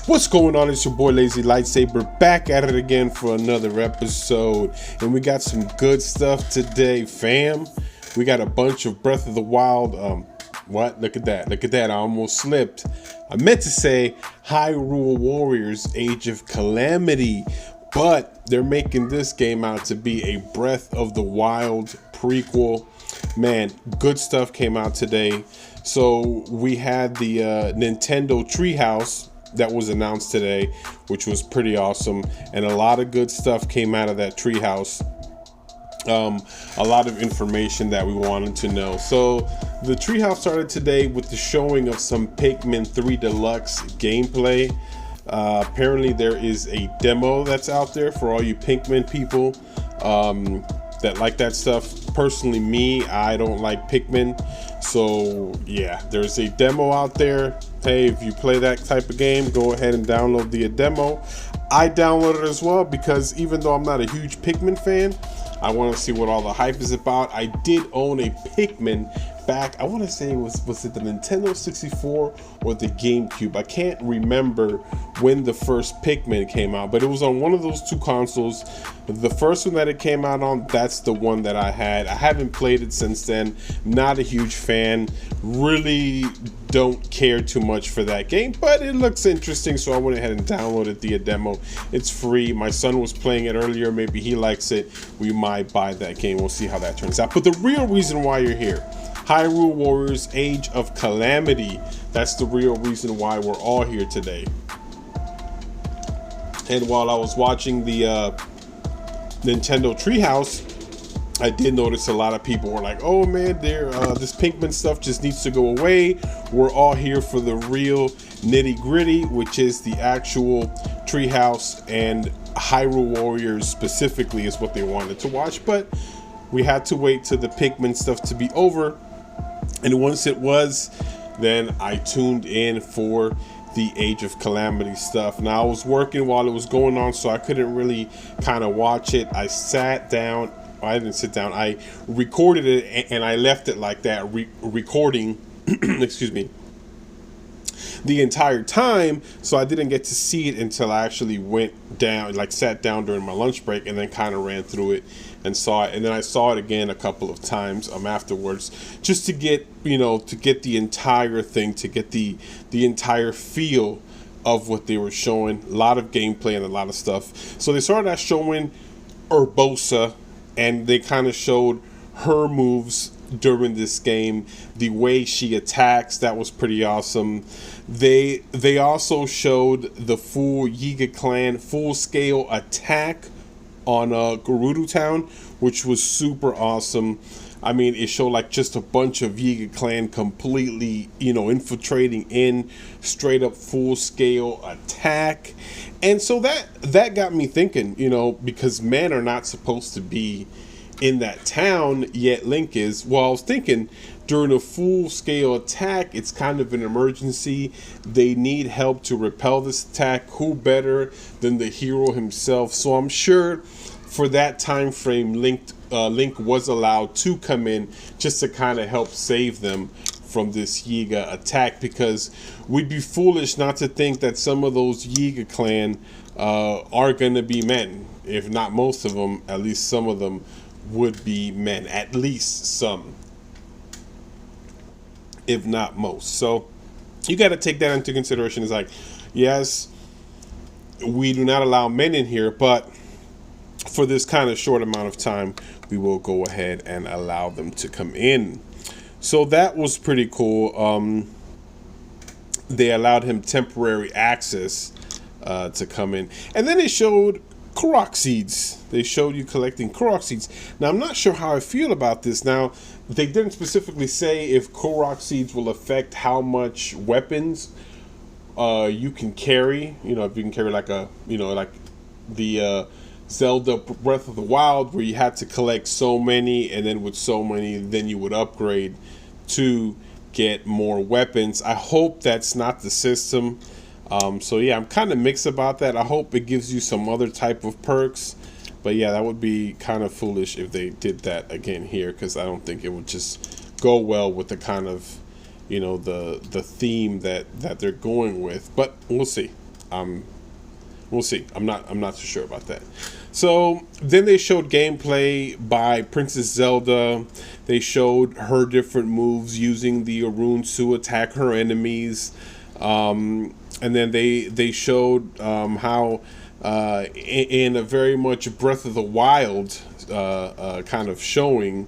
What's going on? It's your boy Lazy Lightsaber back at it again for another episode, and we got some good stuff today, fam. We got a bunch of Breath of the Wild. What? Look at that! I almost slipped. I meant to say Hyrule Warriors: Age of Calamity, but they're making this game out to be a Breath of the Wild prequel. Man, good stuff came out today. So we had the Nintendo Treehouse that was announced today, which was pretty awesome, and a lot of good stuff came out of that Treehouse. A lot of information that we wanted to know. So the Treehouse started today with the showing of some Pikmin 3 Deluxe gameplay. Apparently there is a demo that's out there for all you Pikmin people that like that stuff. Personally, me, I don't like Pikmin, so yeah, there's a demo out there. Hey, if you play that type of game, go ahead and download the demo. I downloaded it as well because even though I'm not a huge Pikmin fan, I want to see what all the hype is about. I did own a Pikmin back, I want to say was it the Nintendo 64 or the GameCube? I can't remember when the first Pikmin came out, but it was on one of those two consoles. The first one that it came out on, that's the one that I had. I haven't played it since then. Not a huge fan. Really don't care too much for that game, but it looks interesting, so I went ahead and downloaded the demo. It's free. My son was playing it earlier. Maybe he likes it. We might buy that game. We'll see how that turns out. But the real reason why you're here, Hyrule Warriors: Age of Calamity. That's the real reason why we're all here today. And while I was watching the Nintendo Treehouse, I did notice a lot of people were like, oh man, this Pikmin stuff just needs to go away. We're all here for the real nitty gritty, which is the actual Treehouse, and Hyrule Warriors specifically is what they wanted to watch. But we had to wait till the Pikmin stuff to be over. And once it was, then I tuned in for the Age of Calamity stuff. Now I was working while it was going on, so I couldn't really kind of watch it. I sat down. I didn't sit down. I recorded it and I left it like that, recording, excuse me, the entire time. So I didn't get to see it until I actually went down, like sat down during my lunch break, and then kind of ran through it and saw it. And then I saw it again a couple of times afterwards, just to get, to get the entire thing, to get the entire feel of what they were showing. A lot of gameplay and a lot of stuff. So they started out showing Urbosa, and they kind of showed her moves during this game, the way she attacks. That was pretty awesome. They also showed the full Yiga Clan full scale attack on Gerudo Town, which was super awesome. I mean, it showed like just a bunch of Yiga Clan completely, infiltrating in, straight up full scale attack. And so that got me thinking, because men are not supposed to be in that town, yet Link is. Well, I was thinking during a full scale attack, it's kind of an emergency. They need help to repel this attack. Who better than the hero himself? So I'm sure for that time frame, Link was allowed to come in just to kind of help save them from this Yiga attack, because we'd be foolish not to think that some of those Yiga Clan are going to be men. If not most of them, at least some of them would be men, at least some, if not most. So you got to take that into consideration. It's like, yes, we do not allow men in here, but for this kind of short amount of time, we will go ahead and allow them to come in. So that was pretty cool. They allowed him temporary access to come in. And then they showed Croc Seeds. They showed you collecting Croc Seeds. Now, I'm not sure how I feel about this. Now, they didn't specifically say if Croc Seeds will affect how much weapons you can carry. If you can carry like the Zelda Breath of the Wild, where you had to collect so many, and then with so many, then you would upgrade to get more weapons. I hope that's not the system. So yeah, I'm kind of mixed about that. I hope it gives you some other type of perks But yeah, that would be kind of foolish if they did that again here, because I don't think it would just go well with the kind of, you know, the theme that they're going with. But we'll see. We'll see. I'm not too sure about that. So then they showed gameplay by Princess Zelda. They showed her different moves using the Hyrule to attack her enemies. And then they showed how in a very much Breath of the Wild kind of showing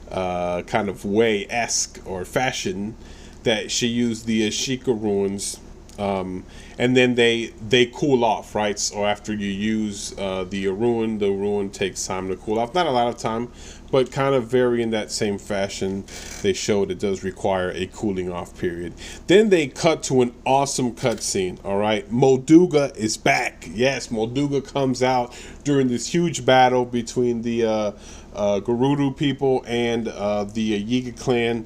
kind of way-esque or fashion, that she used the Ashika ruins. And then they cool off, right? So after you use the ruin takes time to cool off. Not a lot of time, but kind of very in that same fashion. They showed it does require a cooling off period. Then they cut to an awesome cutscene, all right? Modula is back. Yes, Modula comes out during this huge battle between the Gerudo people and the Yiga Clan.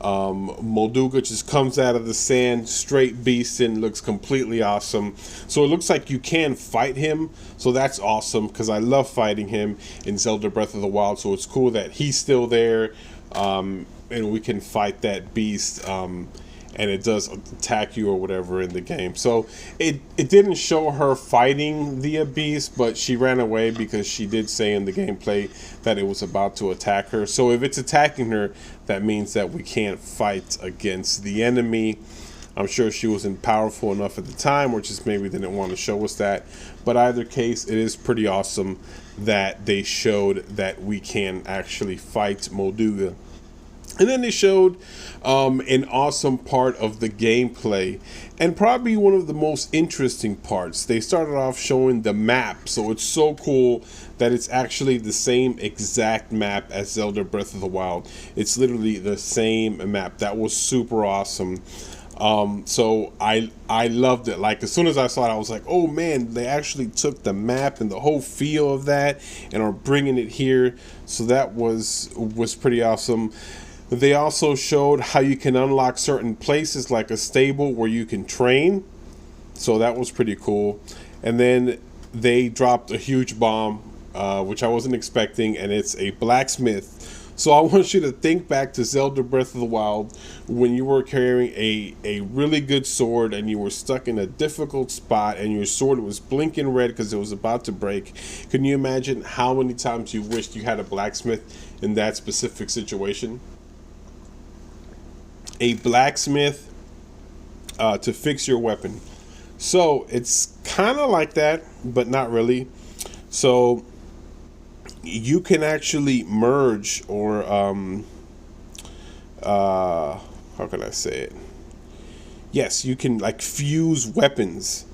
Modula just comes out of the sand, straight beastin', looks completely awesome. So it looks like you can fight him, so that's awesome, because I love fighting him in Zelda Breath of the Wild. So it's cool that he's still there, and we can fight that beast, and it does attack you or whatever in the game. So it didn't show her fighting the beast, but she ran away because she did say in the gameplay that it was about to attack her. So if it's attacking her, that means that we can't fight against the enemy. I'm sure she wasn't powerful enough at the time, or just maybe didn't want to show us that. But either case, it is pretty awesome that they showed that we can actually fight Modula. And then they showed an awesome part of the gameplay, and probably one of the most interesting parts. They started off showing the map, so it's so cool that it's actually the same exact map as Zelda Breath of the Wild. It's literally the same map. That was super awesome. So I loved it. Like, as soon as I saw it, I was like, oh man, they actually took the map and the whole feel of that and are bringing it here. So that was pretty awesome. They also showed how you can unlock certain places, like a stable where you can train. So that was pretty cool. And then they dropped a huge bomb, which I wasn't expecting, and it's a blacksmith. So I want you to think back to Zelda Breath of the Wild when you were carrying a really good sword and you were stuck in a difficult spot and your sword was blinking red because it was about to break. Can you imagine how many times you wished you had a blacksmith in that specific situation? A blacksmith to fix your weapon. So it's kind of like that, but not really. So you can actually merge, or how can I say it? Yes, you can like fuse weapons,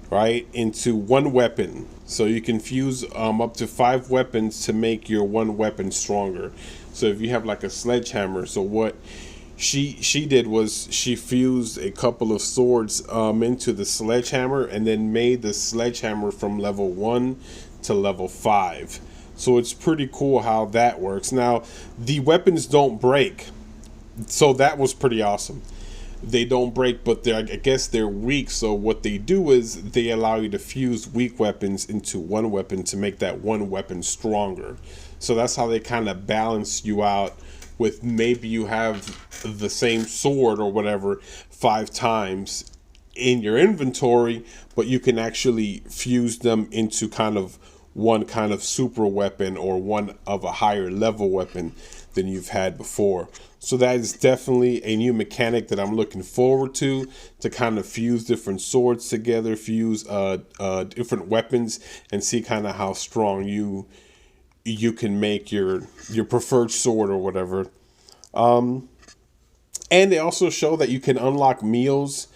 right, into one weapon. So you can fuse up to 5 weapons to make your one weapon stronger. So if you have like a sledgehammer, so what she did was she fused a couple of swords into the sledgehammer, and then made the sledgehammer from level 1 to level 5. So it's pretty cool how that works. Now the weapons don't break, so that was pretty awesome. They don't break, but I guess they're weak. So what they do is they allow you to fuse weak weapons into one weapon to make that one weapon stronger. So that's how they kind of balance you out. With maybe you have the same sword or whatever 5 times in your inventory, but you can actually fuse them into kind of one kind of super weapon, or one of a higher level weapon than you've had before. So that is definitely a new mechanic that I'm looking forward to kind of fuse different swords together, fuse different weapons, and see kind of how strong you can make your preferred sword or whatever. And they also show that you can unlock meals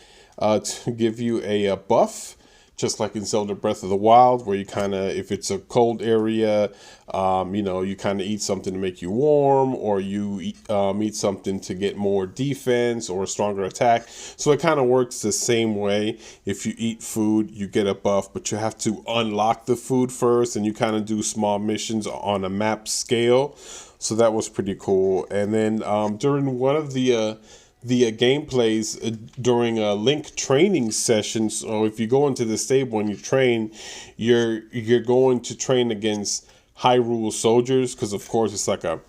to give you a buff, just like in Zelda Breath of the Wild, where you kind of, if it's a cold area, you kind of eat something to make you warm, or you eat something to get more defense or a stronger attack. So it kind of works the same way. If you eat food, you get a buff, but you have to unlock the food first, and you kind of do small missions on a map scale. So that was pretty cool. And then during one of the the gameplays during a Link training session. So if you go into the stable and you train, you're going to train against Hyrule soldiers, because of course it's like a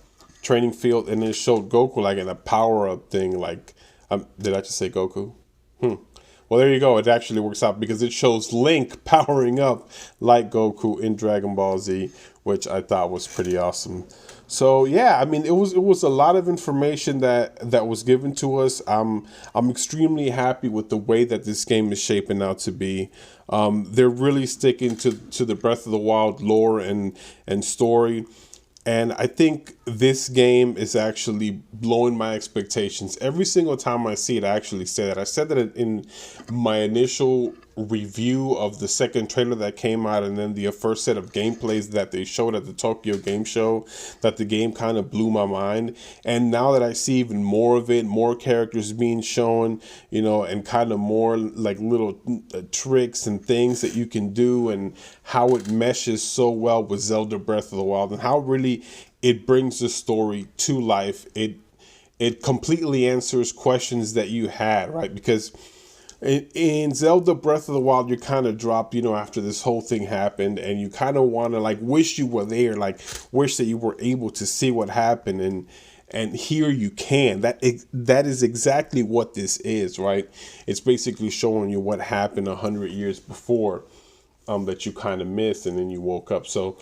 training field, and it showed Goku like in a power up thing. Like, did I just say Goku? Well, there you go. It actually works out because it shows Link powering up like Goku in Dragon Ball Z, which I thought was pretty awesome. So yeah, I mean, it was a lot of information that was given to us. I'm extremely happy with the way that this game is shaping out to be. They're really sticking to the Breath of the Wild lore and story. And I think this game is actually blowing my expectations. Every single time I see it, I actually say that. I said that in my initial review of the second trailer that came out, and then the first set of gameplays that they showed at the Tokyo Game Show, that the game kind of blew my mind. And now that I see even more of it, more characters being shown, you know, and kind of more like little tricks and things that you can do, and how it meshes so well with Zelda Breath of the Wild, and how really it brings the story to life. It completely answers questions that you had, right? Because in Zelda Breath of the Wild, you're kind of dropped, you know, after this whole thing happened, and you kind of want to like wish you were there, like wish that you were able to see what happened, and here you can. That is exactly what this is, right? It's basically showing you what happened 100 years before, that you kind of missed, and then you woke up. So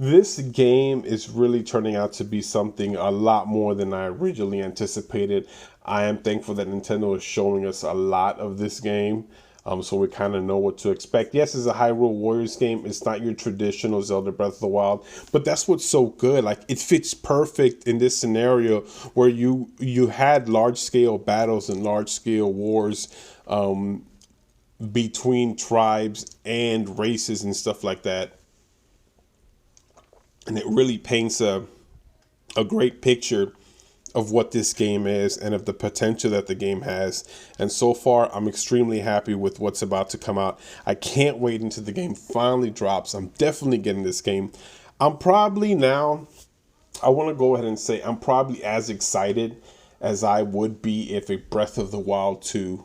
this game is really turning out to be something a lot more than I originally anticipated. I am thankful that Nintendo is showing us a lot of this game, so we kind of know what to expect. Yes, it's a Hyrule Warriors game. It's not your traditional Zelda Breath of the Wild, but that's what's so good. Like, it fits perfect in this scenario where you had large-scale battles and large-scale wars between tribes and races and stuff like that. And it really paints a great picture of what this game is and of the potential that the game has. And so far, I'm extremely happy with what's about to come out. I can't wait until the game finally drops. I'm definitely getting this game. I'm probably now, I want to go ahead and say I'm probably as excited as I would be if a Breath of the Wild 2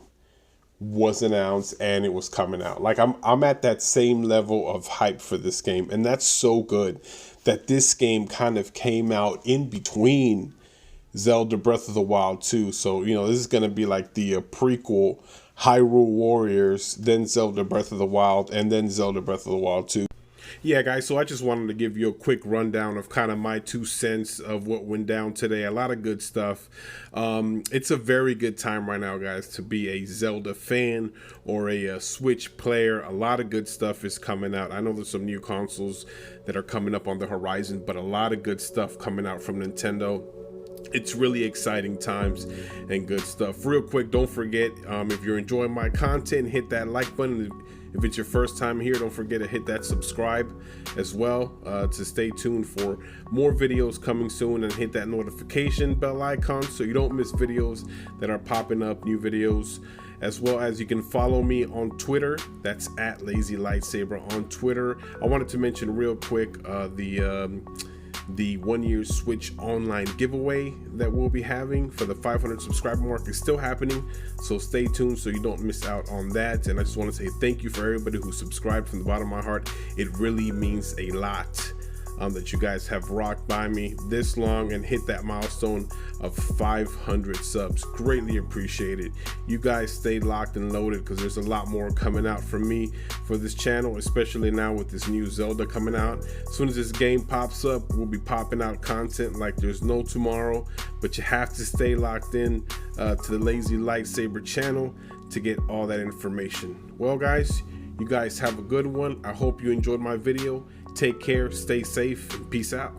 was announced and it was coming out. Like, I'm at that same level of hype for this game, and that's so good that this game kind of came out in between Zelda Breath of the Wild 2. So, you know, this is going to be like the prequel Hyrule Warriors, then Zelda Breath of the Wild, and then Zelda Breath of the Wild 2. Yeah, guys, so I just wanted to give you a quick rundown of kind of my 2 cents of what went down today. A lot of good stuff. It's a very good time right now, guys, to be a Zelda fan or a Switch player. A lot of good stuff is coming out. I know there's some new consoles that are coming up on the horizon, but a lot of good stuff coming out from Nintendo. It's really exciting times and good stuff. Real quick, don't forget, if you're enjoying my content, hit that like button. If it's your first time here, don't forget to hit that subscribe as well, to stay tuned for more videos coming soon, and hit that notification bell icon so you don't miss videos that are popping up, new videos. As well as you can follow me on Twitter. That's at Lazy Lightsaber on Twitter. I wanted to mention real quick the 1-year Switch online giveaway that we'll be having for the 500 subscriber mark is still happening, so stay tuned so you don't miss out on that. And I just want to say thank you for everybody who subscribed from the bottom of my heart. It really means a lot that you guys have rocked by me this long and hit that milestone of 500 subs. Greatly appreciated. You guys stay locked and loaded, because there's a lot more coming out from me for this channel, especially now with this new Zelda coming out. As soon as this game pops up, we'll be popping out content like there's no tomorrow, but you have to stay locked in to the Lazy Lightsaber channel to get all that information. Well, guys, you guys have a good one. I hope you enjoyed my video. Take care, stay safe, and peace out.